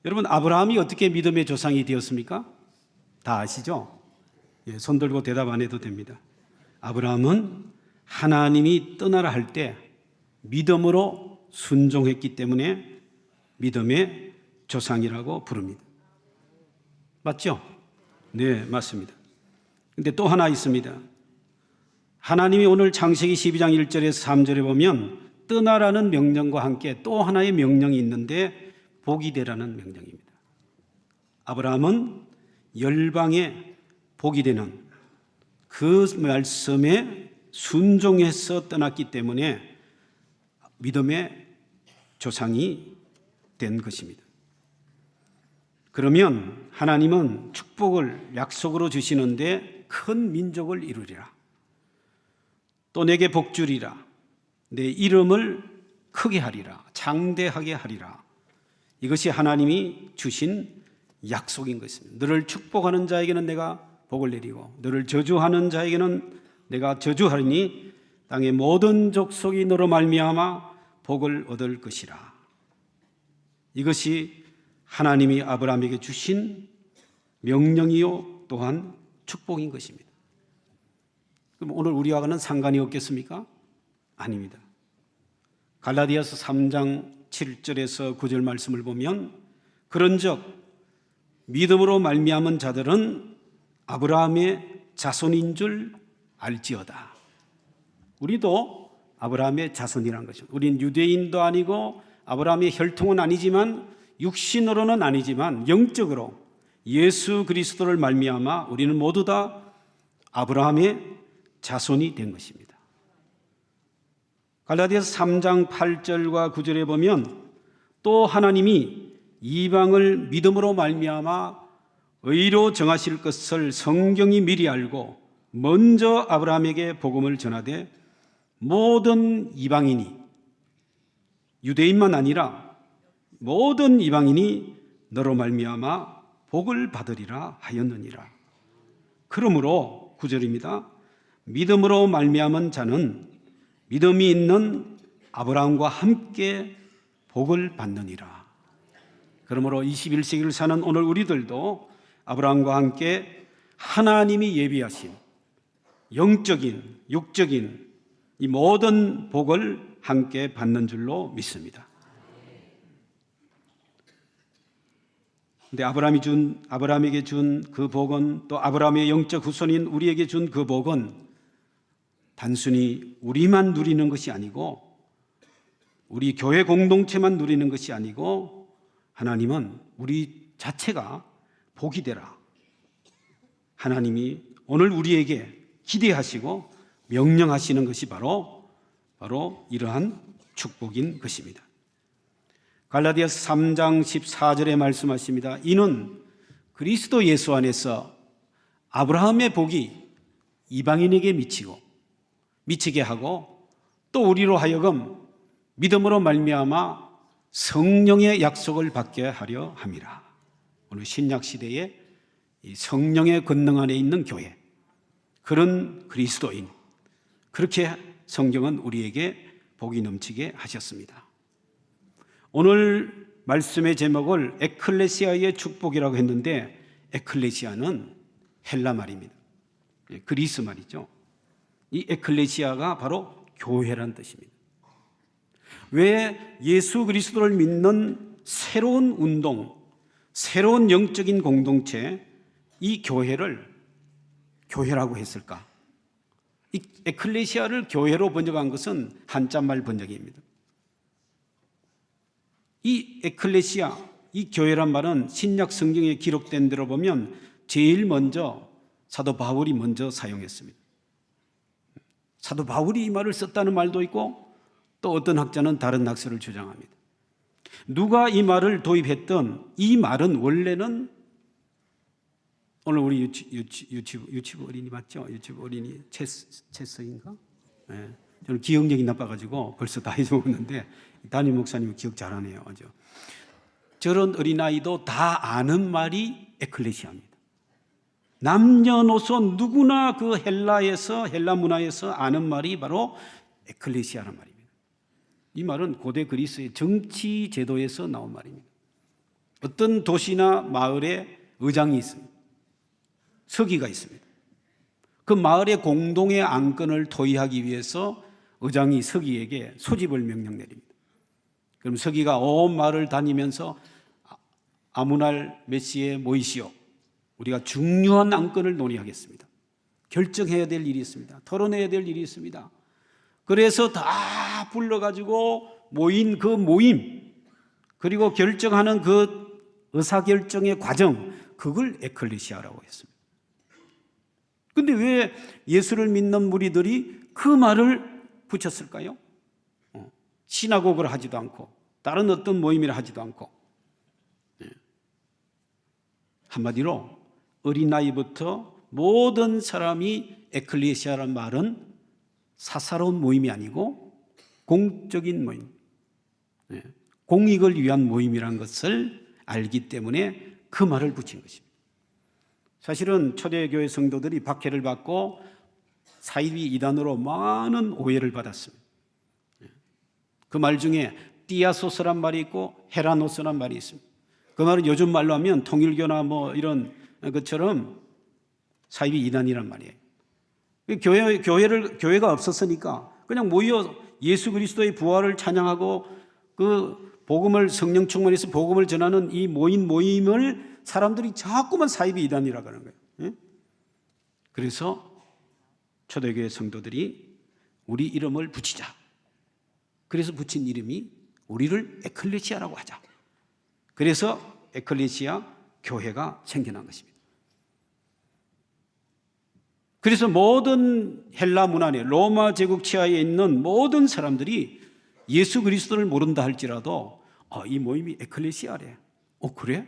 여러분, 아브라함이 어떻게 믿음의 조상이 되었습니까? 다 아시죠? 손 들고 대답 안 해도 됩니다. 아브라함은 하나님이 떠나라 할 때 믿음으로 순종했기 때문에 믿음의 조상이라고 부릅니다. 맞죠? 네, 맞습니다. 근데 또 하나 있습니다. 하나님이 오늘 창세기 12장 1절에서 3절에 보면 떠나라는 명령과 함께 또 하나의 명령이 있는데 복이 되라는 명령입니다. 아브라함은 열방의 복이 되는 그 말씀에 순종해서 떠났기 때문에 믿음의 조상이 된 것입니다. 그러면 하나님은 축복을 약속으로 주시는데 큰 민족을 이루리라. 또 내게 복 주리라. 내 이름을 크게 하리라. 장대하게 하리라. 이것이 하나님이 주신 약속인 것입니다. 너를 축복하는 자에게는 내가 복을 내리고 너를 저주하는 자에게는 내가 저주하리니 땅의 모든 족속이 너로 말미암아 복을 얻을 것이라. 이것이 하나님이 아브라함에게 주신 명령이요 또한 축복인 것입니다. 그럼 오늘 우리와는 상관이 없겠습니까? 아닙니다. 갈라디아서 3장 7절에서 9절 말씀을 보면 그런즉 믿음으로 말미암은 자들은 아브라함의 자손인 줄 알지어다. 우리도 아브라함의 자손이라는 것입니다. 우린 유대인도 아니고 아브라함의 혈통은 아니지만 육신으로는 아니지만 영적으로 예수 그리스도를 말미암아 우리는 모두 다 아브라함의 자손이 된 것입니다. 갈라디아서 3장 8절과 9절에 보면 또 하나님이 이방을 믿음으로 말미암아 의로 정하실 것을 성경이 미리 알고 먼저 아브라함에게 복음을 전하되 모든 이방인이 유대인만 아니라 모든 이방인이 너로 말미암아 복을 받으리라 하였느니라. 그러므로 9절입니다. 믿음으로 말미암은 자는 믿음이 있는 아브라함과 함께 복을 받느니라. 그러므로 21세기를 사는 오늘 우리들도 아브라함과 함께 하나님이 예비하신 영적인, 육적인 이 모든 복을 함께 받는 줄로 믿습니다. 근데 아브라함에게 준 그 복은 또 아브라함의 영적 후손인 우리에게 준 그 복은 단순히 우리만 누리는 것이 아니고 우리 교회 공동체만 누리는 것이 아니고 하나님은 우리 자체가 복이 되라. 하나님이 오늘 우리에게 기대하시고 명령하시는 것이 바로 이러한 축복인 것입니다. 갈라디아서 3장 14절에 말씀하십니다. 이는 그리스도 예수 안에서 아브라함의 복이 이방인에게 미치게 하고 또 우리로 하여금 믿음으로 말미암아 성령의 약속을 받게 하려 함이라. 오늘 신약 시대에 이 성령의 권능 안에 있는 교회, 그런 그리스도인, 그렇게 성경은 우리에게 복이 넘치게 하셨습니다. 오늘 말씀의 제목을 에클레시아의 축복이라고 했는데 에클레시아는 헬라 말입니다. 그리스 말이죠. 이 에클레시아가 바로 교회란 뜻입니다. 왜 예수 그리스도를 믿는 새로운 운동, 새로운 영적인 공동체, 이 교회를 교회라고 했을까? 이 에클레시아를 교회로 번역한 것은 한자말 번역입니다. 이 에클레시아, 이 교회란 말은 신약 성경에 기록된 대로 보면 제일 먼저 사도 바울이 먼저 사용했습니다. 사도 바울이 이 말을 썼다는 말도 있고 또 어떤 학자는 다른 낙서를 주장합니다. 누가 이 말을 도입했던 이 말은 원래는 오늘 우리 유치부 어린이 맞죠? 유치부 어린이 체스인가? 네. 저는 기억력이 나빠가지고 벌써 다 잊어먹었는데 담임 목사님이 기억 잘하네요. 아주. 저런 어린아이도 다 아는 말이 에클레시아입니다. 남녀노소 누구나 그 헬라 문화에서 아는 말이 바로 에클레시아란 말입니다. 이 말은 고대 그리스의 정치 제도에서 나온 말입니다. 어떤 도시나 마을에 의장이 있습니다. 서기가 있습니다. 그 마을의 공동의 안건을 토의하기 위해서 의장이 서기에게 소집을 명령 내립니다. 그럼 서기가 온 마을을 다니면서 아무 날 몇 시에 모이시오. 우리가 중요한 안건을 논의하겠습니다. 결정해야 될 일이 있습니다. 토론해야 될 일이 있습니다. 그래서 다 불러가지고 모인 그 모임, 그리고 결정하는 그 의사결정의 과정, 그걸 에클레시아라고 했습니다. 그런데 왜 예수를 믿는 무리들이 그 말을 붙였을까요? 시나고그를 하지도 않고 다른 어떤 모임이라 하지도 않고, 한마디로 어린아이부터 모든 사람이 에클레시아라는 말은 사사로운 모임이 아니고 공적인 모임, 공익을 위한 모임이라는 것을 알기 때문에 그 말을 붙인 것입니다. 사실은 초대교회 성도들이 박해를 받고 사이비 이단으로 많은 오해를 받았습니다. 그 말 중에 띠아소스란 말이 있고 헤라노스란 말이 있습니다. 그 말은 요즘 말로 하면 통일교나 뭐 이런 것처럼 사이비 이단이란 말이에요. 교회가 없었으니까 그냥 모여 예수 그리스도의 부활을 찬양하고 그 복음을, 성령 충만해서 복음을 전하는 이 모임을 사람들이 자꾸만 사이비 이단이라고 하는 거예요. 그래서 초대교회 성도들이 우리 이름을 붙이자. 그래서 붙인 이름이 우리를 에클레시아라고 하자. 그래서 에클레시아 교회가 생겨난 것입니다. 그래서 모든 헬라 문화 내 로마 제국 치하에 있는 모든 사람들이 예수 그리스도를 모른다 할지라도 이 모임이 에클레시아래. 그래?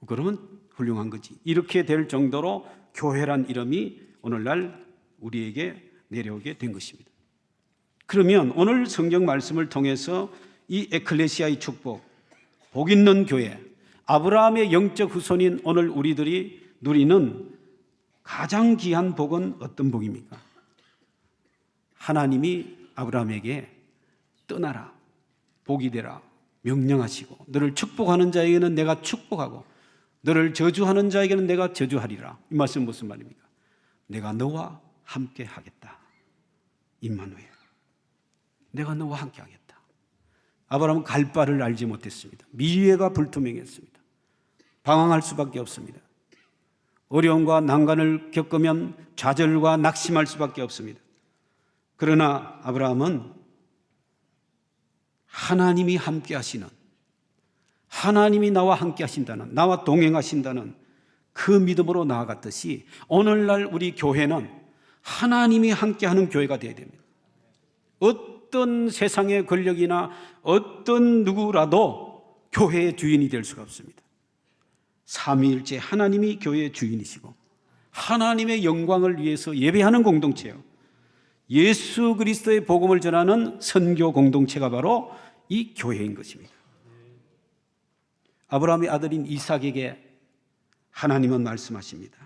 그러면 훌륭한 거지. 이렇게 될 정도로 교회란 이름이 오늘날 우리에게 내려오게 된 것입니다. 그러면 오늘 성경 말씀을 통해서 이 에클레시아의 축복, 복 있는 교회, 아브라함의 영적 후손인 오늘 우리들이 누리는 가장 귀한 복은 어떤 복입니까? 하나님이 아브라함에게 떠나라, 복이 되라 명령하시고, 너를 축복하는 자에게는 내가 축복하고 너를 저주하는 자에게는 내가 저주하리라. 이 말씀은 무슨 말입니까? 내가 너와 함께 하겠다. 임마누엘, 내가 너와 함께 하겠다. 아브라함은 갈 바를 알지 못했습니다. 미래가 불투명했습니다. 방황할 수밖에 없습니다. 어려움과 난관을 겪으면 좌절과 낙심할 수밖에 없습니다. 그러나 아브라함은 하나님이 함께 하시는, 하나님이 나와 함께 하신다는, 나와 동행하신다는 그 믿음으로 나아갔듯이 오늘날 우리 교회는 하나님이 함께하는 교회가 되어야 됩니다. 어떤 세상의 권력이나 어떤 누구라도 교회의 주인이 될 수가 없습니다. 삼위일체 하나님이 교회의 주인이시고 하나님의 영광을 위해서 예배하는 공동체요, 예수 그리스도의 복음을 전하는 선교 공동체가 바로 이 교회인 것입니다. 아브라함의 아들인 이삭에게 하나님은 말씀하십니다.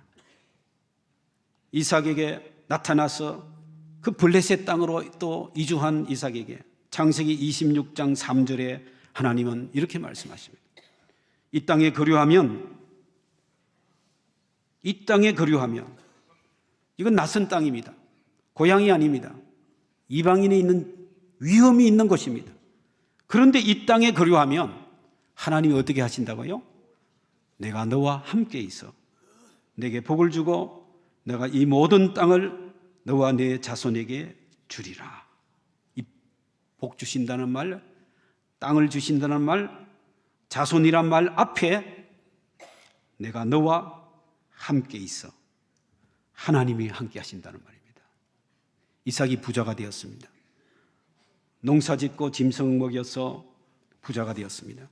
이삭에게 나타나서 그 블레셋 땅으로 또 이주한 이삭에게 창세기 26장 3절에 하나님은 이렇게 말씀하십니다. 이 땅에 거류하면, 이건 낯선 땅입니다. 고향이 아닙니다. 이방인이 있는, 위험이 있는 곳입니다. 그런데 이 땅에 거류하면 하나님이 어떻게 하신다고요? 내가 너와 함께 있어 내게 복을 주고 내가 이 모든 땅을 너와 내 자손에게 주리라. 이 복 주신다는 말, 땅을 주신다는 말, 자손이란 말 앞에 내가 너와 함께 있어, 하나님이 함께 하신다는 말입니다. 이삭이 부자가 되었습니다. 농사 짓고 짐승 먹여서 부자가 되었습니다.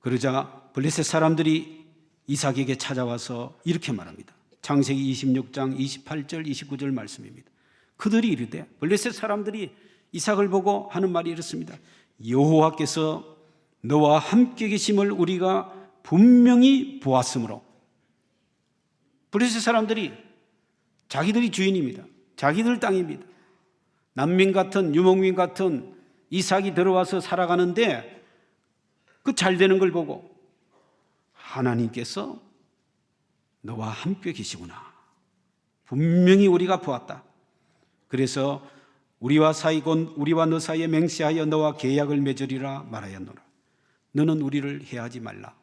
그러자 블레셋 사람들이 이삭에게 찾아와서 이렇게 말합니다. 창세기 26장 28절 29절 말씀입니다. 그들이 이르되, 블레셋 사람들이 이삭을 보고 하는 말이 이렇습니다. 여호와께서 너와 함께 계심을 우리가 분명히 보았으므로. 블레셋 사람들이 자기들이 주인입니다. 자기들 땅입니다. 난민 같은, 유목민 같은 이삭이 들어와서 살아가는데 그 잘 되는 걸 보고 하나님께서 너와 함께 계시구나. 분명히 우리가 보았다. 그래서 우리와 너 사이에 맹세하여 너와 계약을 맺으리라 말하였노라. 너는 우리를 해하지 말라.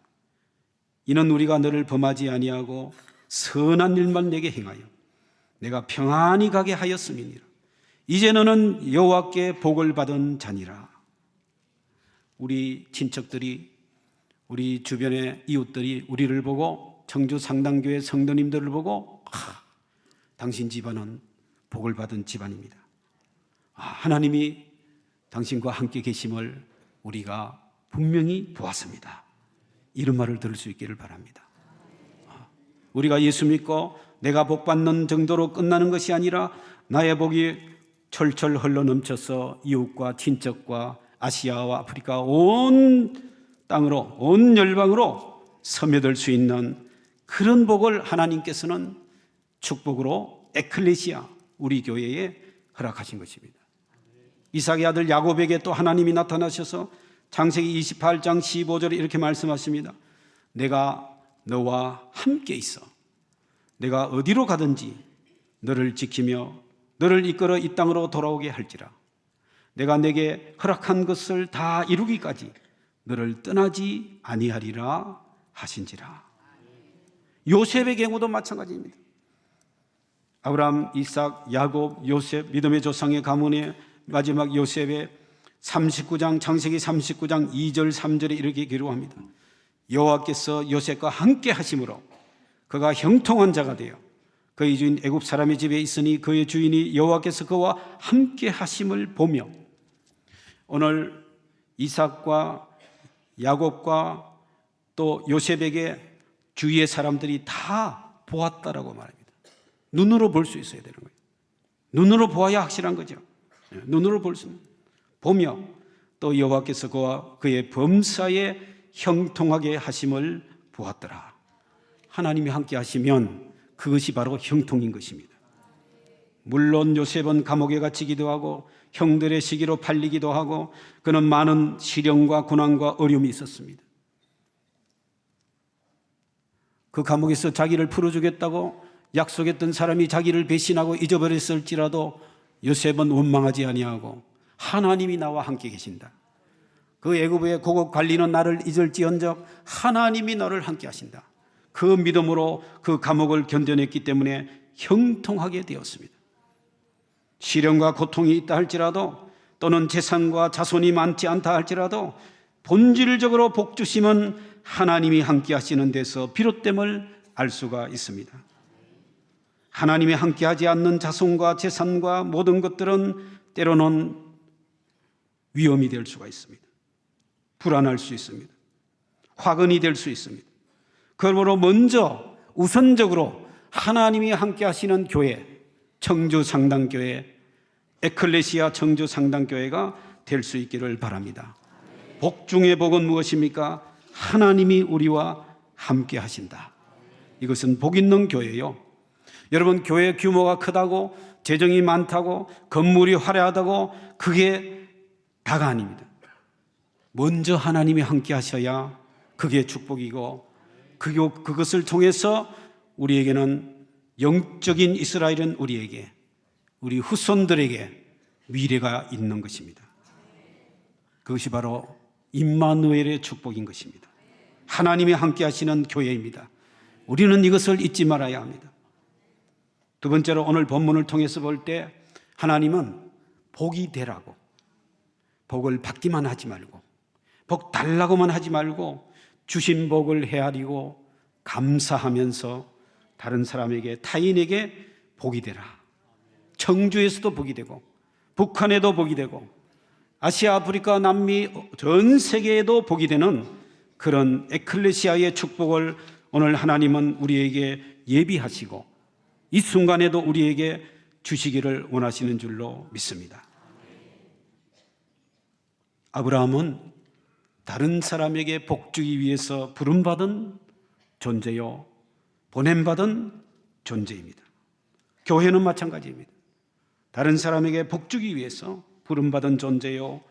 이는 우리가 너를 범하지 아니하고 선한 일만 내게 행하여 내가 평안히 가게 하였음이니라. 이제 너는 여호와께 복을 받은 자니라. 우리 친척들이, 우리 주변의 이웃들이 우리를 보고, 청주 상당교회 성도님들을 보고 당신 집안은 복을 받은 집안입니다. 하나님이 당신과 함께 계심을 우리가 분명히 보았습니다. 이런 말을 들을 수 있기를 바랍니다. 우리가 예수 믿고 내가 복 받는 정도로 끝나는 것이 아니라 나의 복이 철철 흘러 넘쳐서 이웃과 친척과 아시아와 아프리카 온 땅으로, 온 열방으로 스며들 수 있는 그런 복을 하나님께서는 축복으로 에클레시아, 우리 교회에 허락하신 것입니다. 이삭의 아들 야곱에게 또 하나님이 나타나셔서 창세기 28장 15절에 이렇게 말씀하십니다. 내가 너와 함께 있어 내가 어디로 가든지 너를 지키며 너를 이끌어 이 땅으로 돌아오게 할지라. 내가 내게 허락한 것을 다 이루기까지 너를 떠나지 아니하리라 하신지라. 요셉의 경우도 마찬가지입니다. 아브라함, 이삭, 야곱, 요셉, 믿음의 조상의 가문의 마지막 요셉의 39장, 창세기 39장 2절 3절에 이렇게 기록합니다. 여호와께서 요셉과 함께 하심으로 그가 형통한 자가 되어 그의 주인 애굽 사람의 집에 있으니 그의 주인이 여호와께서 그와 함께 하심을 보며. 오늘 이삭과 야곱과 또 요셉에게 주위의 사람들이 다 보았다라고 말합니다. 눈으로 볼 수 있어야 되는 거예요. 눈으로 보아야 확실한 거죠. 눈으로 볼 수 있는, 보며 또 여호와께서 그와 그의 범사에 형통하게 하심을 보았더라. 하나님이 함께 하시면 그것이 바로 형통인 것입니다. 물론 요셉은 감옥에 갇히기도 하고 형들의 시기로 팔리기도 하고 그는 많은 시련과 고난과 어려움이 있었습니다. 그 감옥에서 자기를 풀어주겠다고 약속했던 사람이 자기를 배신하고 잊어버렸을지라도 요셉은 원망하지 아니하고 하나님이 나와 함께 계신다. 그 애굽의 고국 관리는 나를 잊을지언정 하나님이 너를 함께 하신다. 그 믿음으로 그 감옥을 견뎌냈기 때문에 형통하게 되었습니다. 시련과 고통이 있다 할지라도 또는 재산과 자손이 많지 않다 할지라도 본질적으로 복 주심은 하나님이 함께 하시는 데서 비롯됨을 알 수가 있습니다. 하나님이 함께하지 않는 자손과 재산과 모든 것들은 때로는 위험이 될 수가 있습니다. 불안할 수 있습니다. 화근이 될 수 있습니다. 그러므로 먼저 우선적으로 하나님이 함께 하시는 교회, 청주상당교회, 에클레시아 청주상당교회가 될 수 있기를 바랍니다. 복 중의 복은 무엇입니까? 하나님이 우리와 함께 하신다. 이것은 복 있는 교회요. 여러분, 교회 규모가 크다고, 재정이 많다고, 건물이 화려하다고 그게 다가 아닙니다. 먼저 하나님이 함께 하셔야 그게 축복이고 그것을 통해서 우리에게는 영적인 이스라엘은 우리에게, 우리 후손들에게 미래가 있는 것입니다. 그것이 바로 임마누엘의 축복인 것입니다. 하나님이 함께 하시는 교회입니다. 우리는 이것을 잊지 말아야 합니다. 두 번째로 오늘 본문을 통해서 볼 때 하나님은 복이 되라고, 복을 받기만 하지 말고 복 달라고만 하지 말고 주신 복을 헤아리고 감사하면서 다른 사람에게, 타인에게 복이 되라. 청주에서도 복이 되고 북한에도 복이 되고 아시아, 아프리카, 남미 전 세계에도 복이 되는 그런 에클레시아의 축복을 오늘 하나님은 우리에게 예비하시고 이 순간에도 우리에게 주시기를 원하시는 줄로 믿습니다. 아브라함은 다른 사람에게 복 주기 위해서 부름받은 존재요, 보냄받은 존재입니다. 교회는 마찬가지입니다. 다른 사람에게 복 주기 위해서 부름받은 존재요,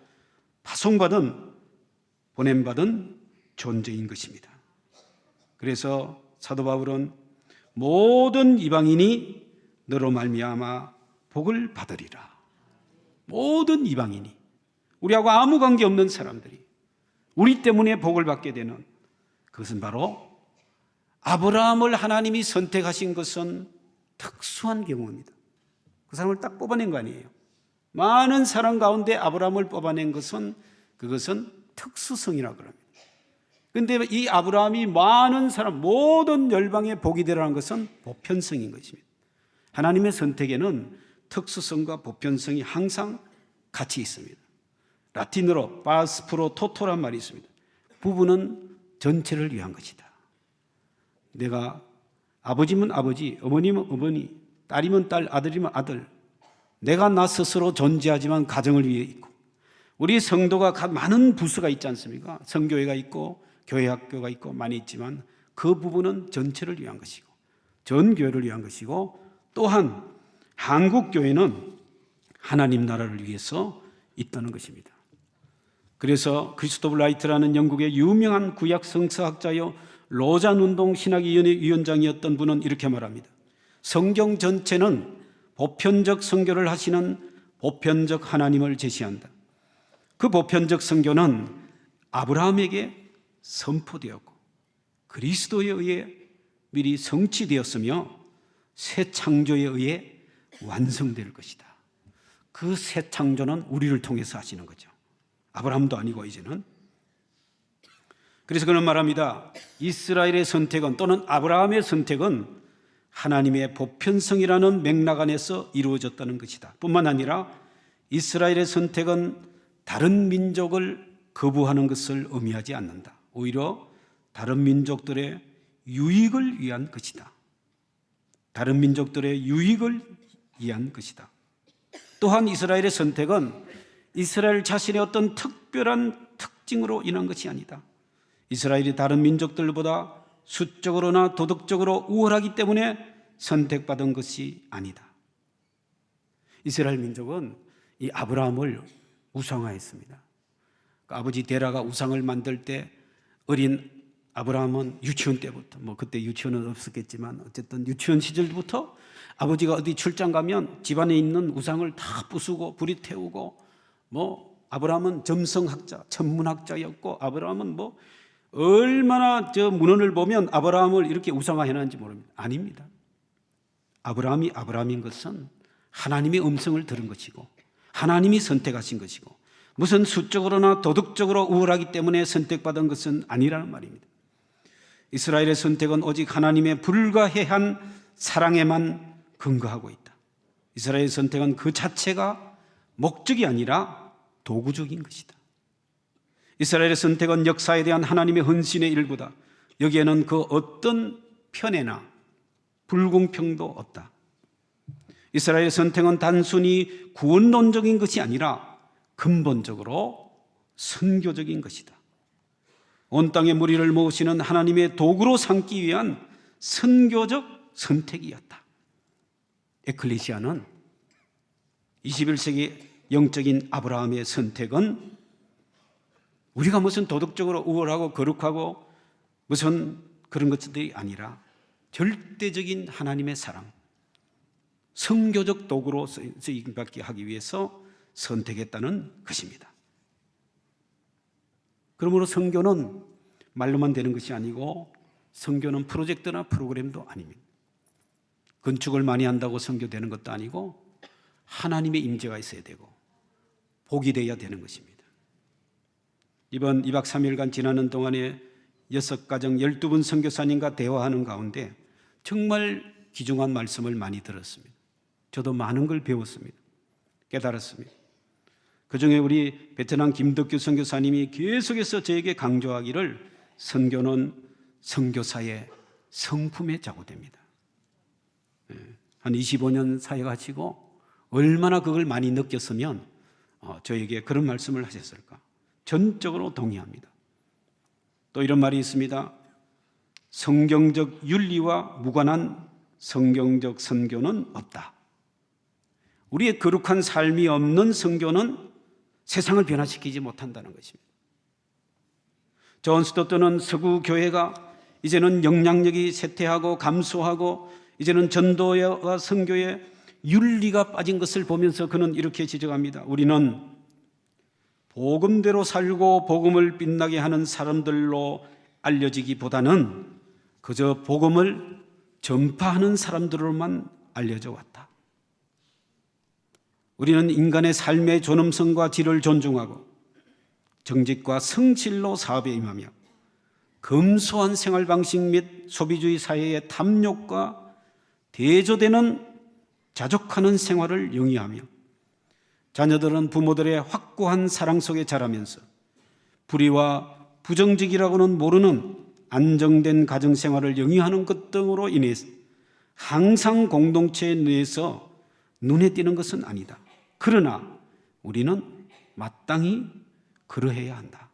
파송받은 보냄받은 존재인 것입니다. 그래서 사도 바울은 모든 이방인이 너로 말미암아 복을 받으리라. 모든 이방인이, 우리하고 아무 관계없는 사람들이 우리 때문에 복을 받게 되는, 그것은 바로 아브라함을 하나님이 선택하신 것은 특수한 경우입니다. 그 사람을 딱 뽑아낸 거 아니에요. 많은 사람 가운데 아브라함을 뽑아낸 것은, 그것은 특수성이라 그럽니다. 그런데 이 아브라함이 많은 사람, 모든 열방의 복이 되라는 것은 보편성인 것입니다. 하나님의 선택에는 특수성과 보편성이 항상 같이 있습니다. 라틴어로 파스 프로 토토란 말이 있습니다. 부부는 전체를 위한 것이다. 내가 아버지면 아버지, 어머니면 어머니, 딸이면 딸, 아들이면 아들, 내가 나 스스로 존재하지만 가정을 위해 있고, 우리 성도가 많은 부서가 있지 않습니까? 성교회가 있고 교회 학교가 있고 많이 있지만 그 부분은 전체를 위한 것이고 전 교회를 위한 것이고, 또한 한국 교회는 하나님 나라를 위해서 있다는 것입니다. 그래서 크리스토프 라이트라는 영국의 유명한 구약 성서학자요 로잔 운동 신학위원회 위원장이었던 분은 이렇게 말합니다. 성경 전체는 보편적 선교를 하시는 보편적 하나님을 제시한다. 그 보편적 선교는 아브라함에게 선포되었고 그리스도에 의해 미리 성취되었으며 새 창조에 의해 완성될 것이다. 그 새 창조는 우리를 통해서 하시는 거죠. 아브라함도 아니고 이제는. 그래서 그는 말합니다. 이스라엘의 선택은, 또는 아브라함의 선택은 하나님의 보편성이라는 맥락 안에서 이루어졌다는 것이다. 뿐만 아니라 이스라엘의 선택은 다른 민족을 거부하는 것을 의미하지 않는다. 오히려 다른 민족들의 유익을 위한 것이다. 다른 민족들의 유익을 위한 것이다. 또한 이스라엘의 선택은 이스라엘 자신의 어떤 특별한 특징으로 인한 것이 아니다. 이스라엘이 다른 민족들보다 수적으로나 도덕적으로 우월하기 때문에 선택받은 것이 아니다. 이스라엘 민족은 이 아브라함을 우상화했습니다. 아버지 데라가 우상을 만들 때 어린 아브라함은 유치원 때부터, 그때 유치원은 없었겠지만 어쨌든 유치원 시절부터 아버지가 어디 출장 가면 집안에 있는 우상을 다 부수고 불이 태우고, 아브라함은 점성학자, 천문학자였고, 아브라함은 얼마나 문헌을 보면 아브라함을 이렇게 우상화해놨는지 모릅니다. 아닙니다. 아브라함이 아브라함인 것은 하나님의 음성을 들은 것이고 하나님이 선택하신 것이고 무슨 수적으로나 도덕적으로 우월하기 때문에 선택받은 것은 아니라는 말입니다. 이스라엘의 선택은 오직 하나님의 불가해한 사랑에만 근거하고 있다. 이스라엘의 선택은 그 자체가 목적이 아니라 도구적인 것이다. 이스라엘의 선택은 역사에 대한 하나님의 헌신의 일부다. 여기에는 그 어떤 편애나 불공평도 없다. 이스라엘의 선택은 단순히 구원론적인 것이 아니라 근본적으로 선교적인 것이다. 온 땅의 무리를 모으시는 하나님의 도구로 삼기 위한 선교적 선택이었다. 에클레시아는 21세기 영적인 아브라함의 선택은 우리가 무슨 도덕적으로 우월하고 거룩하고 무슨 그런 것들이 아니라 절대적인 하나님의 사랑, 선교적 도구로 쓰임받게 하기 위해서 선택했다는 것입니다. 그러므로 선교는 말로만 되는 것이 아니고 선교는 프로젝트나 프로그램도 아닙니다. 건축을 많이 한다고 선교되는 것도 아니고 하나님의 임재가 있어야 되고 복이 되어야 되는 것입니다. 이번 2박 3일간 지나는 동안에 6가정 12분 선교사님과 대화하는 가운데 정말 귀중한 말씀을 많이 들었습니다. 저도 많은 걸 배웠습니다. 깨달았습니다. 그중에 우리 베트남 김덕규 선교사님이 계속해서 저에게 강조하기를 선교는 선교사의 성품에 작용됩니다. 한 25년 사역하시고 얼마나 그걸 많이 느꼈으면 저에게 그런 말씀을 하셨을까? 전적으로 동의합니다. 또 이런 말이 있습니다. 성경적 윤리와 무관한 성경적 선교는 없다. 우리의 거룩한 삶이 없는 선교는 세상을 변화시키지 못한다는 것입니다. 존 스토트는 서구 교회가 이제는 영향력이 쇠퇴하고 감소하고 이제는 전도와 선교의 윤리가 빠진 것을 보면서 그는 이렇게 지적합니다. 우리는 복음대로 살고 복음을 빛나게 하는 사람들로 알려지기보다는 그저 복음을 전파하는 사람들로만 알려져 왔다. 우리는 인간의 삶의 존엄성과 질을 존중하고 정직과 성실로 사업에 임하며 검소한 생활 방식 및 소비주의 사회의 탐욕과 대조되는 자족하는 생활을 영위하며 자녀들은 부모들의 확고한 사랑 속에 자라면서 불의와 부정직이라고는 모르는 안정된 가정생활을 영위하는 것 등으로 인해서 항상 공동체 내에서 눈에 띄는 것은 아니다. 그러나 우리는 마땅히 그러해야 한다.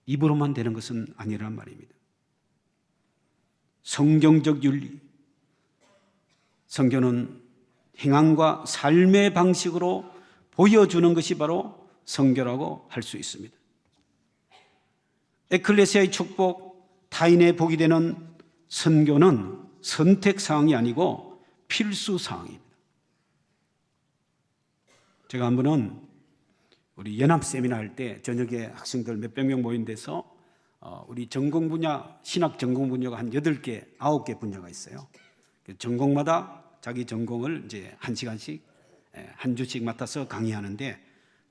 입으로만 되는 것은 아니란 말입니다. 성경적 윤리, 성경은 행함과 삶의 방식으로 보여주는 것이 바로 선교라고 할 수 있습니다. 에클레시아의 축복, 타인의 복이 되는 선교는 선택사항이 아니고 필수사항입니다. 제가 한 번은 우리 연합 세미나 할 때 저녁에 학생들 몇백 명 모인 데서 우리 전공 분야, 신학 전공 분야가 한 8개, 9개 분야가 있어요. 전공마다 자기 전공을 이제 한 시간씩, 한 주씩 맡아서 강의하는데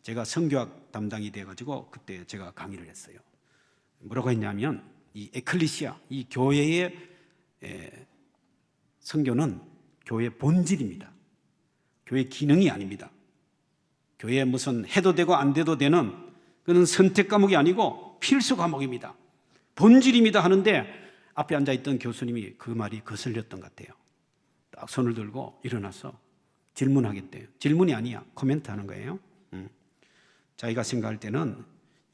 제가 선교학 담당이 돼가지고 그때 제가 강의를 했어요. 뭐라고 했냐면 이 에클리시아, 이 교회의 선교는 교회의 본질입니다. 교회의 기능이 아닙니다. 교회에 무슨 해도 되고 안 돼도 되는 그런 선택 과목이 아니고 필수 과목입니다. 본질입니다 하는데 앞에 앉아있던 교수님이 그 말이 거슬렸던 것 같아요. 딱 손을 들고 일어나서 질문하겠대요. 질문이 아니야. 코멘트 하는 거예요. 자기가 생각할 때는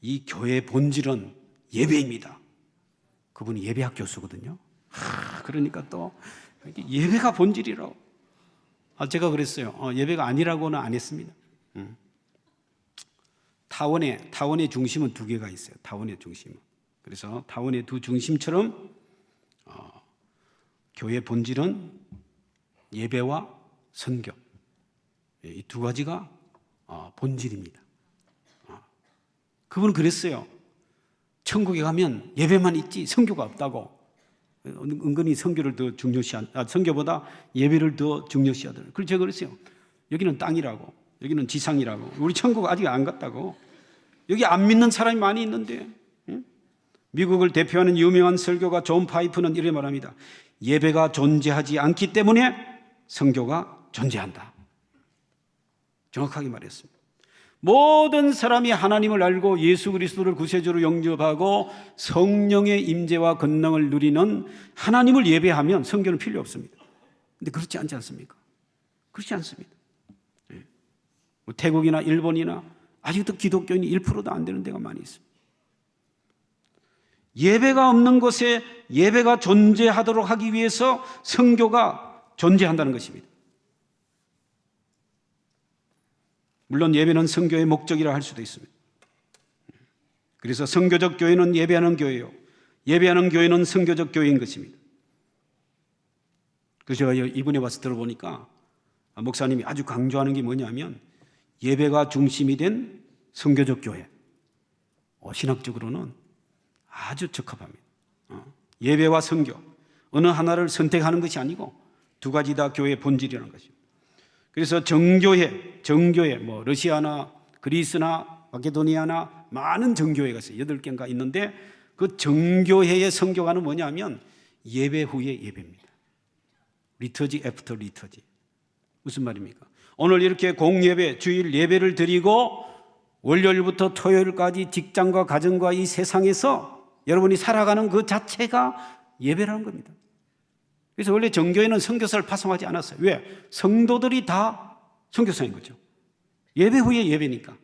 이 교회의 본질은 예배입니다. 그분이 예배학 교수거든요. 그러니까 또 예배가 본질이라고. 제가 그랬어요. 예배가 아니라고는 안 했습니다. 타원의 중심은 2개가 있어요. 타원의 중심은. 그래서 타원의 두 중심처럼 교회의 본질은 예배와 선교, 이 2가지가 본질입니다. 그분은 그랬어요. 천국에 가면 예배만 있지 선교가 없다고. 은근히 선교를 더 선교보다 예배를 더 중요시하더라고요. 그래서 제가 그랬어요. 여기는 땅이라고, 여기는 지상이라고. 우리 천국 아직 안 갔다고. 여기 안 믿는 사람이 많이 있는데. 미국을 대표하는 유명한 설교가 존 파이프는 이렇게 말합니다. 예배가 존재하지 않기 때문에 선교가 존재한다. 정확하게 말했습니다. 모든 사람이 하나님을 알고 예수 그리스도를 구세주로 영접하고 성령의 임재와 권능을 누리는 하나님을 예배하면 선교는 필요 없습니다. 그런데 그렇지 않지 않습니까? 그렇지 않습니다. 태국이나 일본이나 아직도 기독교인이 1%도 안 되는 데가 많이 있습니다. 예배가 없는 곳에 예배가 존재하도록 하기 위해서 선교가 존재한다는 것입니다. 물론 예배는 선교의 목적이라 할 수도 있습니다. 그래서 선교적 교회는 예배하는 교회요, 예배하는 교회는 선교적 교회인 것입니다. 그래서 제가 이번에 와서 들어보니까 목사님이 아주 강조하는 게 뭐냐면 예배가 중심이 된 선교적 교회. 신학적으로는 아주 적합합니다. 예배와 선교, 어느 하나를 선택하는 것이 아니고 2가지 다 교회의 본질이라는 것입니다. 그래서 정교회, 러시아나 그리스나 마케도니아나 많은 정교회가 있어요. 8개인가 있는데 그 정교회의 선교가는 뭐냐면 예배 후에 예배입니다. 리터지 애프터 리터지. 무슨 말입니까? 오늘 이렇게 공예배, 주일 예배를 드리고 월요일부터 토요일까지 직장과 가정과 이 세상에서 여러분이 살아가는 그 자체가 예배라는 겁니다. 그래서 원래 정교회는 선교사를 파송하지 않았어요. 왜? 성도들이 다 선교사인 거죠. 예배 후에 예배니까.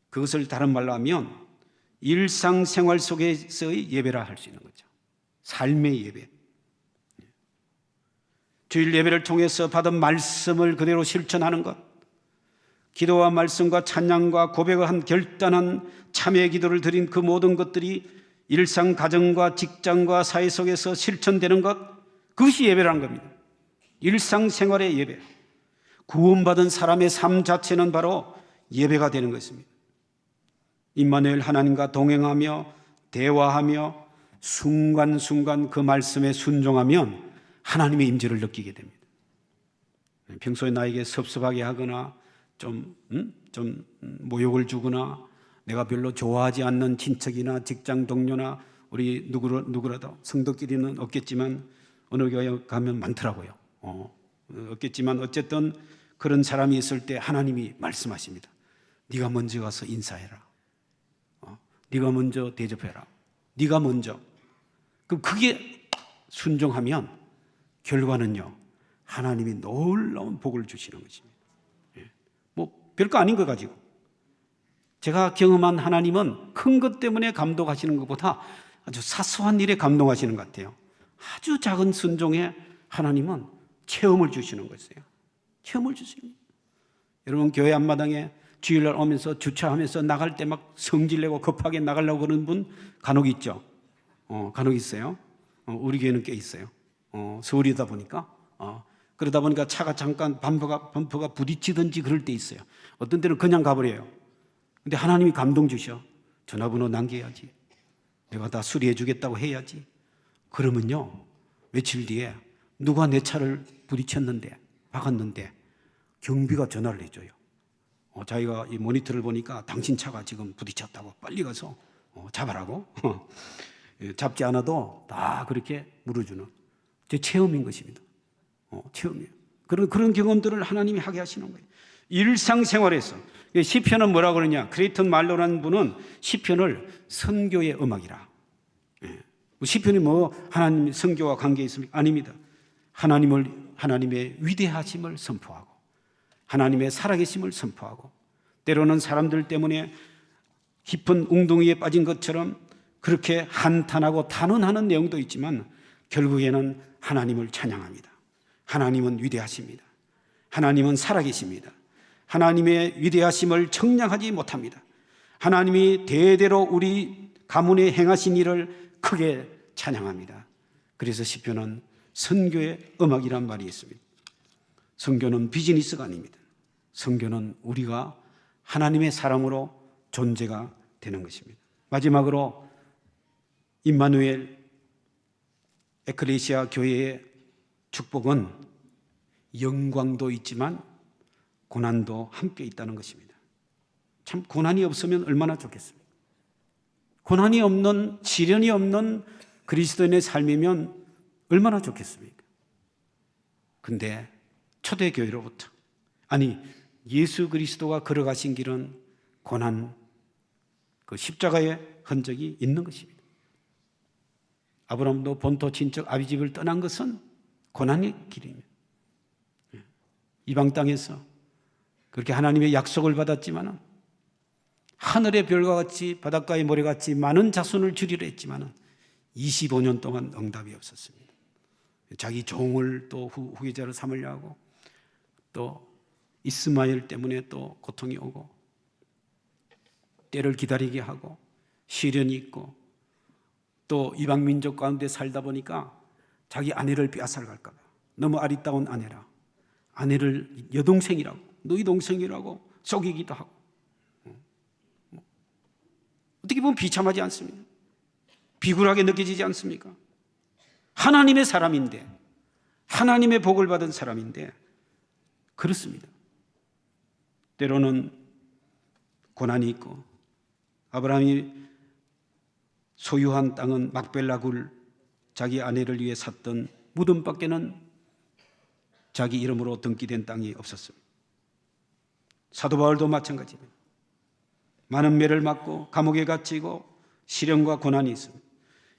그것을 다른 말로 하면 일상생활 속에서의 예배라 할 수 있는 거죠. 삶의 예배. 주일 예배를 통해서 받은 말씀을 그대로 실천하는 것, 기도와 말씀과 찬양과 고백을 한 결단한 참회 기도를 드린 그 모든 것들이 일상 가정과 직장과 사회 속에서 실천되는 것, 그것이 예배라는 겁니다. 일상생활의 예배. 구원받은 사람의 삶 자체는 바로 예배가 되는 것입니다. 임마누엘 하나님과 동행하며 대화하며 순간순간 그 말씀에 순종하면 하나님의 임재를 느끼게 됩니다. 평소에 나에게 섭섭하게 하거나 좀 모욕을 주거나 내가 별로 좋아하지 않는 친척이나 직장 동료나 우리 누구라도 성도끼리는 없겠지만 어느 교회 가면 많더라고요. 없겠지만 어쨌든 그런 사람이 있을 때 하나님이 말씀하십니다. 네가 먼저 가서 인사해라. 네가 먼저 대접해라. 네가 먼저. 그럼 그게 순종하면 결과는요, 하나님이 놀라운 복을 주시는 것입니다. 뭐 별거 아닌 거 가지고 제가 경험한 하나님은 큰 것 때문에 감동하시는 것보다 아주 사소한 일에 감동하시는 것 같아요. 아주 작은 순종에 하나님은 체험을 주시는 것이에요. 체험을 주시는 거예요. 여러분 교회 앞마당에 주일날 오면서 주차하면서 나갈 때 막 성질내고 급하게 나가려고 그러는 분 간혹 있죠. 간혹 있어요. 우리 교회는 꽤 있어요. 서울이다 보니까 그러다 보니까 차가 잠깐 범퍼가 부딪히든지 그럴 때 있어요. 어떤 때는 그냥 가버려요. 근데 하나님이 감동 주셔. 전화번호 남겨야지. 내가 다 수리해 주겠다고 해야지. 그러면요, 며칠 뒤에 누가 내 차를 부딪혔는데, 박았는데 경비가 전화를 해줘요. 자기가 이 모니터를 보니까 당신 차가 지금 부딪혔다고 빨리 가서 잡아라고. 잡지 않아도 다 그렇게 물어주는 제 체험인 것입니다. 체험이에요. 그런 경험들을 하나님이 하게 하시는 거예요. 일상생활에서. 시편은 뭐라고 그러냐? 크레이턴 말로라는 분은 시편을 선교의 음악이라. 시편이 뭐 하나님 선교와 관계 있습니까? 아닙니다. 하나님의 위대하심을 선포하고 하나님의 살아계심을 선포하고 때로는 사람들 때문에 깊은 웅덩이에 빠진 것처럼 그렇게 한탄하고 탄원하는 내용도 있지만 결국에는 하나님을 찬양합니다. 하나님은 위대하십니다. 하나님은 살아계십니다. 하나님의 위대하심을 청량하지 못합니다. 하나님이 대대로 우리 가문에 행하신 일을 크게 찬양합니다. 그래서 시편은 선교의 음악이란 말이 있습니다. 선교는 비즈니스가 아닙니다. 선교는 우리가 하나님의 사람으로 존재가 되는 것입니다. 마지막으로 임마누엘 에클레시아 교회의 축복은 영광도 있지만 고난도 함께 있다는 것입니다. 참 고난이 없으면 얼마나 좋겠습니까? 고난이 없는, 시련이 없는 그리스도인의 삶이면 얼마나 좋겠습니까? 근데 초대교회로부터, 아니 예수 그리스도가 걸어가신 길은 고난, 그 십자가의 흔적이 있는 것입니다. 아브라함도 본토 친척 아비 집을 떠난 것은 고난의 길입니다. 이방 땅에서 그렇게 하나님의 약속을 받았지만은 하늘의 별과 같이 바닷가의 모래같이 많은 자손을 주리라 했지만은 25년 동안 응답이 없었습니다. 자기 종을 또 후계자로 삼으려 하고 또 이스마엘 때문에 또 고통이 오고 때를 기다리게 하고 시련이 있고 또 이방 민족 가운데 살다 보니까 자기 아내를 빼앗아갈까 봐 너무 아리따운 아내라 아내를 여동생이라고 너희 동생이라고 속이기도 하고 어떻게 보면 비참하지 않습니까? 비굴하게 느껴지지 않습니까? 하나님의 사람인데 하나님의 복을 받은 사람인데 그렇습니다. 때로는 고난이 있고 아브라함이 소유한 땅은 막벨라 굴 자기 아내를 위해 샀던 무덤밖에는 자기 이름으로 등기된 땅이 없었습니다. 사도 바울도 마찬가지입니다. 많은 매를 맞고 감옥에 갇히고 시련과 고난이 있습니다.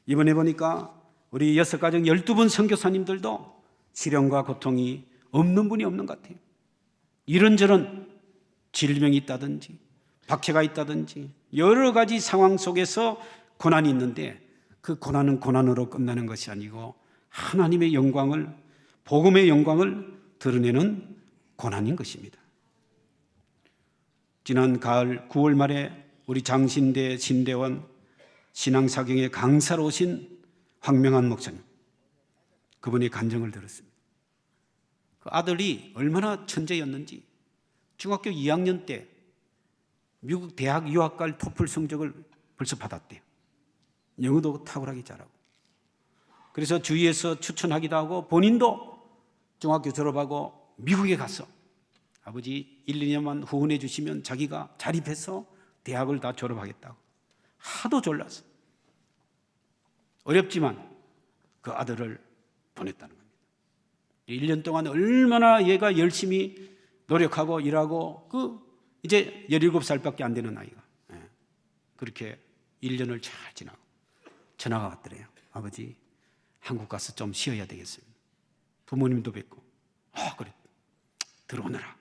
이번에 보니까 우리 6가정 12분 선교사님들도 시련과 고통이 없는 분이 없는 것 같아요. 이런저런 질병이 있다든지 박해가 있다든지 여러 가지 상황 속에서 고난이 있는데 그 고난은 고난으로 끝나는 것이 아니고 하나님의 영광을, 복음의 영광을 드러내는 고난인 것입니다. 지난 가을 9월 말에 우리 장신대 신대원 신앙사경의 강사로 오신 황명한 목사님, 그분의 간증을 들었습니다. 그 아들이 얼마나 천재였는지 중학교 2학년 때 미국 대학 유학 갈 토플 성적을 벌써 받았대요. 영어도 탁월하게 잘하고. 그래서 주위에서 추천하기도 하고 본인도 중학교 졸업하고 미국에 가서 아버지 1, 2년만 후원해 주시면 자기가 자립해서 대학을 다 졸업하겠다고 하도 졸라서 어렵지만 그 아들을 보냈다는 겁니다. 1년 동안 얼마나 얘가 열심히 노력하고 일하고 이제 17살밖에 안 되는 아이가 그렇게 1년을 잘 지나고 전화가 왔더래요. 아버지 한국 가서 좀 쉬어야 되겠습니다. 부모님도 뵙고 그래 들어오너라.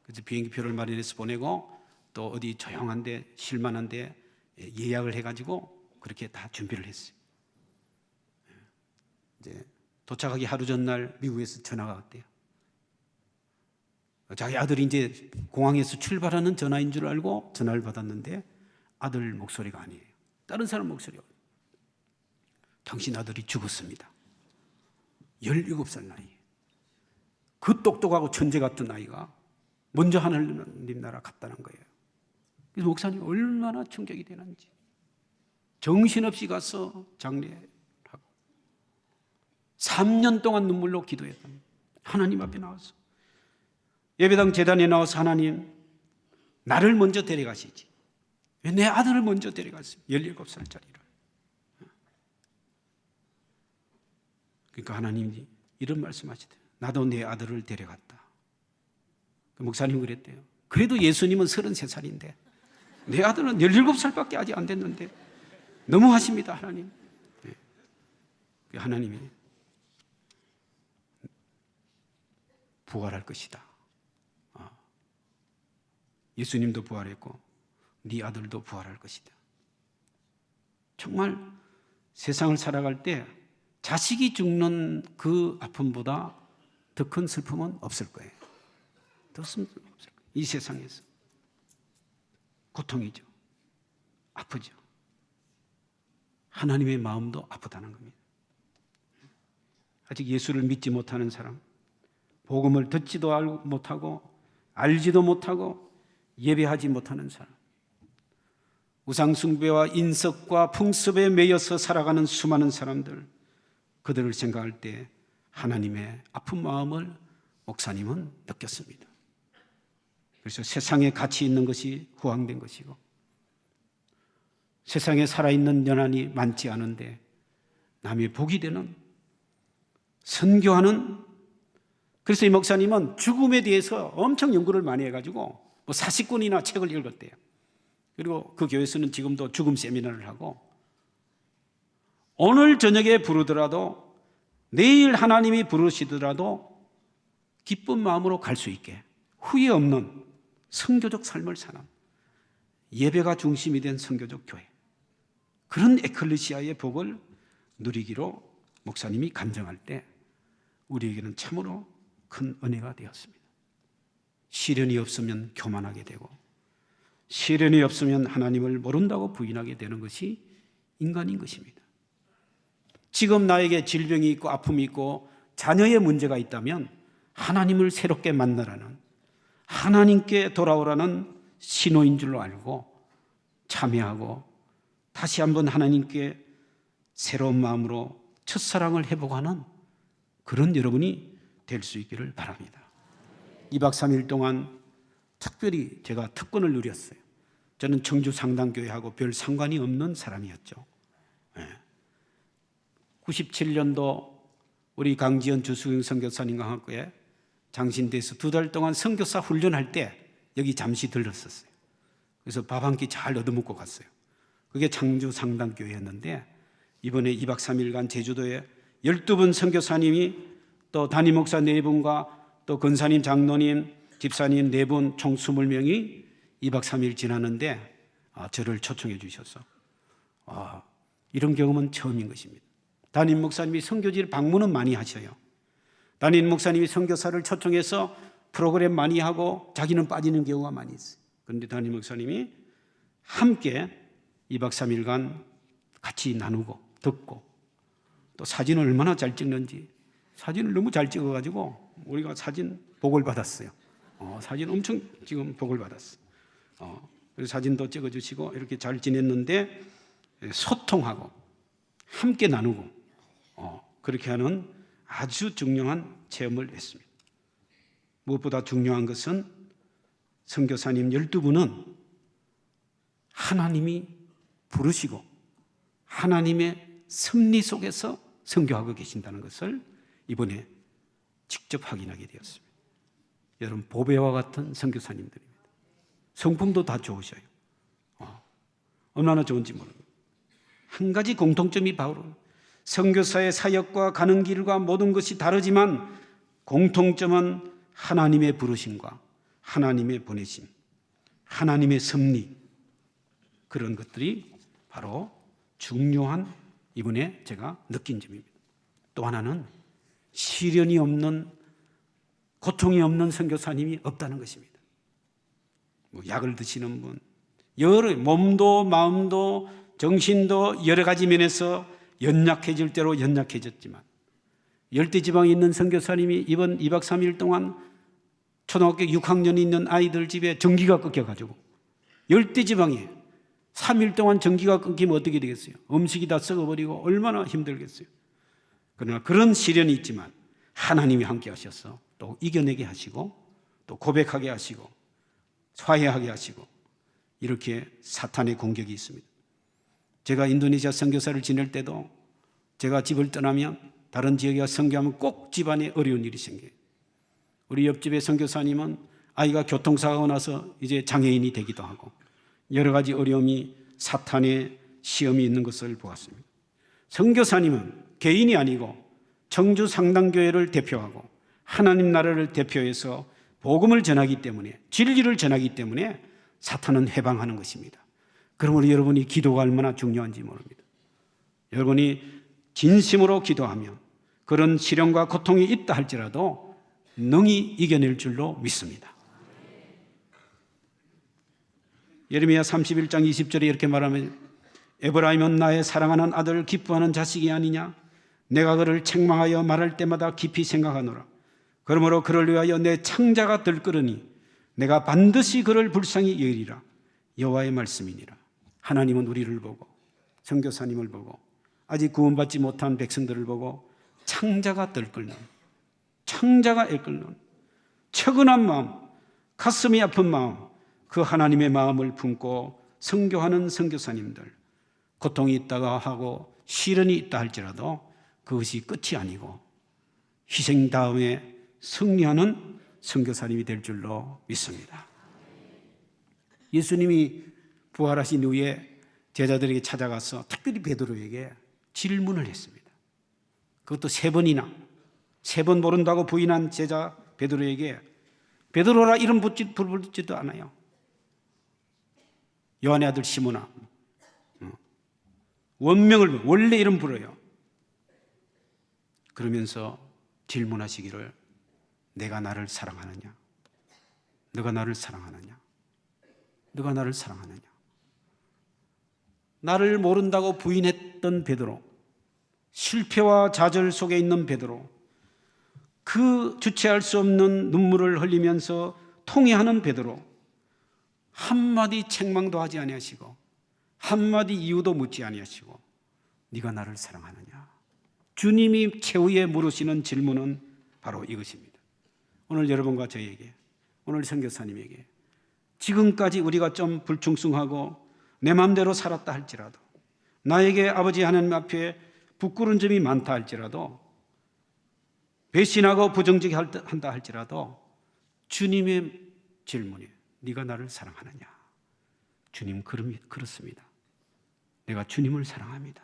그래서 비행기표를 마련해서 보내고 또 어디 조용한 데 쉴만한 데 예약을 해가지고 그렇게 다 준비를 했어요. 이제 도착하기 하루 전날 미국에서 전화가 왔대요. 자기 아들이 이제 공항에서 출발하는 전화인 줄 알고 전화를 받았는데 아들 목소리가 아니에요. 다른 사람 목소리가. 당신 아들이 죽었습니다. 17살 나이에. 그 똑똑하고 천재 같은 아이가 먼저 하나님 나라 갔다는 거예요. 그래서 목사님 얼마나 충격이 되는지. 정신없이 가서 장례하고 3년 동안 눈물로 기도했답니다. 하나님 앞에 나와서. 예배당 재단에 나와서 하나님 나를 먼저 데려가시지. 왜 내 아들을 먼저 데려갔어요? 17살짜리를. 그러니까 하나님이 이런 말씀하시대요. 나도 내 아들을 데려갔다. 목사님 그랬대요. 그래도 예수님은 33살인데 내 아들은 17살밖에 아직 안 됐는데 너무하십니다 하나님. 하나님이 부활할 것이다. 예수님도 부활했고 네 아들도 부활할 것이다. 정말 세상을 살아갈 때 자식이 죽는 그 아픔보다 더 큰 슬픔은 없을 거예요. 더 슬픔 없을 거예요. 이 세상에서 고통이죠. 아프죠. 하나님의 마음도 아프다는 겁니다. 아직 예수를 믿지 못하는 사람, 복음을 듣지도 못하고 알지도 못하고 예배하지 못하는 사람, 우상숭배와 인석과 풍습에 매여서 살아가는 수많은 사람들, 그들을 생각할 때 하나님의 아픈 마음을 목사님은 느꼈습니다. 그래서 세상에 가치 있는 것이 후황된 것이고 세상에 살아있는 연한이 많지 않은데 남의 복이 되는 선교하는, 그래서 이 목사님은 죽음에 대해서 엄청 연구를 많이 해가지고 40권이나 책을 읽었대요. 그리고 그 교회에서는 지금도 죽음 세미나를 하고 오늘 저녁에 부르더라도 내일 하나님이 부르시더라도 기쁜 마음으로 갈 수 있게 후회 없는 선교적 삶을 사는 예배가 중심이 된 선교적 교회, 그런 에클레시아의 복을 누리기로 목사님이 간증할 때 우리에게는 참으로 큰 은혜가 되었습니다. 시련이 없으면 교만하게 되고 시련이 없으면 하나님을 모른다고 부인하게 되는 것이 인간인 것입니다. 지금 나에게 질병이 있고 아픔이 있고 자녀의 문제가 있다면 하나님을 새롭게 만나라는, 하나님께 돌아오라는 신호인 줄로 알고 참여하고 다시 한번 하나님께 새로운 마음으로 첫사랑을 해보고 하는 그런 여러분이 될 수 있기를 바랍니다. 2박 3일 동안 특별히 제가 특권을 누렸어요. 저는 청주 상당교회하고 별 상관이 없는 사람이었죠. 97년도 우리 강지연 주수경 선교사님과 함께 장신대에서 2달 동안 선교사 훈련할 때 여기 잠시 들렀었어요. 그래서 밥 한 끼 잘 얻어먹고 갔어요. 그게 청주 상당교회였는데 이번에 2박 3일간 제주도에 12분 선교사님이 또 담임 목사 4분과 또 권사님, 장로님, 집사님 4분 총 20명이 2박 3일 지나는데 저를 초청해 주셔서 이런 경험은 처음인 것입니다. 담임 목사님이 선교지를 방문은 많이 하셔요. 담임 목사님이 선교사를 초청해서 프로그램 많이 하고 자기는 빠지는 경우가 많이 있어요. 그런데 담임 목사님이 함께 2박 3일간 같이 나누고 듣고, 또 사진을 얼마나 잘 찍는지, 사진을 너무 잘 찍어가지고 우리가 사진 복을 받았어요. 사진 엄청 지금 복을 받았어. 그래서 사진도 찍어주시고 이렇게 잘 지냈는데, 소통하고 함께 나누고 그렇게 하는 아주 중요한 체험을 했습니다. 무엇보다 중요한 것은 선교사님 12분은 하나님이 부르시고 하나님의 섭리 속에서 선교하고 계신다는 것을 이번에 직접 확인하게 되었습니다. 여러분, 보배와 같은 선교사님들입니다. 성품도 다 좋으셔요. 얼마나 좋은지 모릅니다. 한 가지 공통점이 바로 선교사의 사역과 가는 길과 모든 것이 다르지만 공통점은 하나님의 부르심과 하나님의 보내심, 하나님의 섭리, 그런 것들이 바로 중요한 이번에 제가 느낀 점입니다. 또 하나는 시련이 없는, 고통이 없는 선교사님이 없다는 것입니다. 약을 드시는 분, 여러 몸도 마음도 정신도 여러 가지 면에서 연약해질 대로 연약해졌지만, 열대지방에 있는 선교사님이 이번 2박 3일 동안 초등학교 6학년이 있는 아이들 집에 전기가 끊겨가지고, 열대지방에 3일 동안 전기가 끊기면 어떻게 되겠어요? 음식이 다 썩어버리고 얼마나 힘들겠어요. 그러나 그런 시련이 있지만 하나님이 함께 하셔서 또 이겨내게 하시고, 또 고백하게 하시고, 화해하게 하시고, 이렇게 사탄의 공격이 있습니다. 제가 인도네시아 선교사를 지낼 때도 제가 집을 떠나면 다른 지역에 가서 선교하면 꼭 집안에 어려운 일이 생겨요. 우리 옆집의 선교사님은 아이가 교통사고가 나서 이제 장애인이 되기도 하고, 여러 가지 어려움이, 사탄의 시험이 있는 것을 보았습니다. 선교사님은 개인이 아니고 청주 상당교회를 대표하고 하나님 나라를 대표해서 복음을 전하기 때문에, 진리를 전하기 때문에 사탄은 해방하는 것입니다. 그러므로 여러분이 기도가 얼마나 중요한지 모릅니다. 여러분이 진심으로 기도하면 그런 시련과 고통이 있다 할지라도 능히 이겨낼 줄로 믿습니다. 예레미야 31장 20절에 이렇게 말하면, 에브라임은 나의 사랑하는 아들, 기뻐하는 자식이 아니냐? 내가 그를 책망하여 말할 때마다 깊이 생각하노라. 그러므로 그를 위하여 내 창자가 들끓으니 내가 반드시 그를 불쌍히 여기리라. 여호와의 말씀이니라. 하나님은 우리를 보고, 선교사님을 보고, 아직 구원받지 못한 백성들을 보고 창자가 들끓는, 창자가 애끓는 처근한 마음, 가슴이 아픈 마음, 그 하나님의 마음을 품고 선교하는 선교사님들, 고통이 있다가 하고 시련이 있다 할지라도 그것이 끝이 아니고 희생 다음에 승리하는 선교사님이 될 줄로 믿습니다. 예수님이 부활하신 이후에 제자들에게 찾아가서 특별히 베드로에게 질문을 했습니다. 그것도 3번이나, 3번 모른다고 부인한 제자 베드로에게 베드로라 이름 부르지도 않아요. 요한의 아들 시몬아, 원명을, 원래 이름 불러요. 그러면서 질문하시기를, 내가 나를 사랑하느냐? 너가 나를 사랑하느냐? 너가 나를 사랑하느냐? 나를 모른다고 부인했던 베드로, 실패와 좌절 속에 있는 베드로, 그 주체할 수 없는 눈물을 흘리면서 통회하는 베드로, 한마디 책망도 하지 아니하시고 한마디 이유도 묻지 아니하시고 네가 나를 사랑하느냐? 주님이 최후에 물으시는 질문은 바로 이것입니다. 오늘 여러분과 저에게, 오늘 선교사님에게, 지금까지 우리가 좀 불충성하고 내 마음대로 살았다 할지라도, 나에게 아버지 하나님 앞에 부끄러운 점이 많다 할지라도, 배신하고 부정직한다 할지라도 주님의 질문에 네가 나를 사랑하느냐? 주님, 그렇습니다. 내가 주님을 사랑합니다.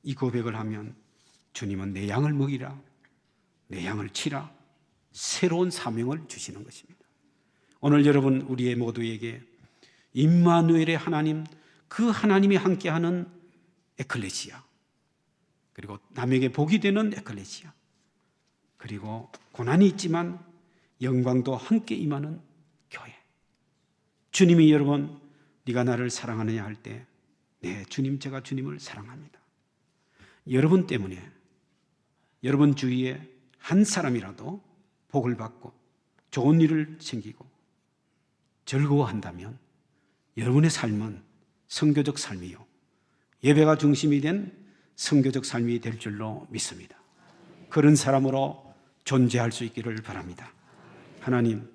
이 고백을 하면 주님은 내 양을 먹이라, 내 양을 치라, 새로운 사명을 주시는 것입니다. 오늘 여러분, 우리의 모두에게 임마누엘의 하나님, 그 하나님이 함께하는 에클레시아, 그리고 남에게 복이 되는 에클레시아, 그리고 고난이 있지만 영광도 함께 임하는 교회, 주님이 여러분 네가 나를 사랑하느냐 할 때 네, 주님 제가 주님을 사랑합니다. 여러분 때문에 여러분 주위에 한 사람이라도 복을 받고 좋은 일을 챙기고 즐거워한다면 여러분의 삶은 선교적 삶이요, 예배가 중심이 된 선교적 삶이 될 줄로 믿습니다. 그런 사람으로 존재할 수 있기를 바랍니다. 하나님,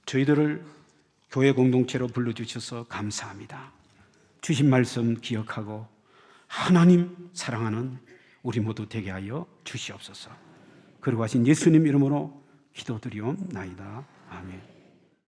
저희들을 교회 공동체로 불러주셔서 감사합니다. 주신 말씀 기억하고 하나님 사랑하는 우리 모두 되게 하여 주시옵소서. 그러고 하신 예수님 이름으로 기도드리옵나이다. 아멘.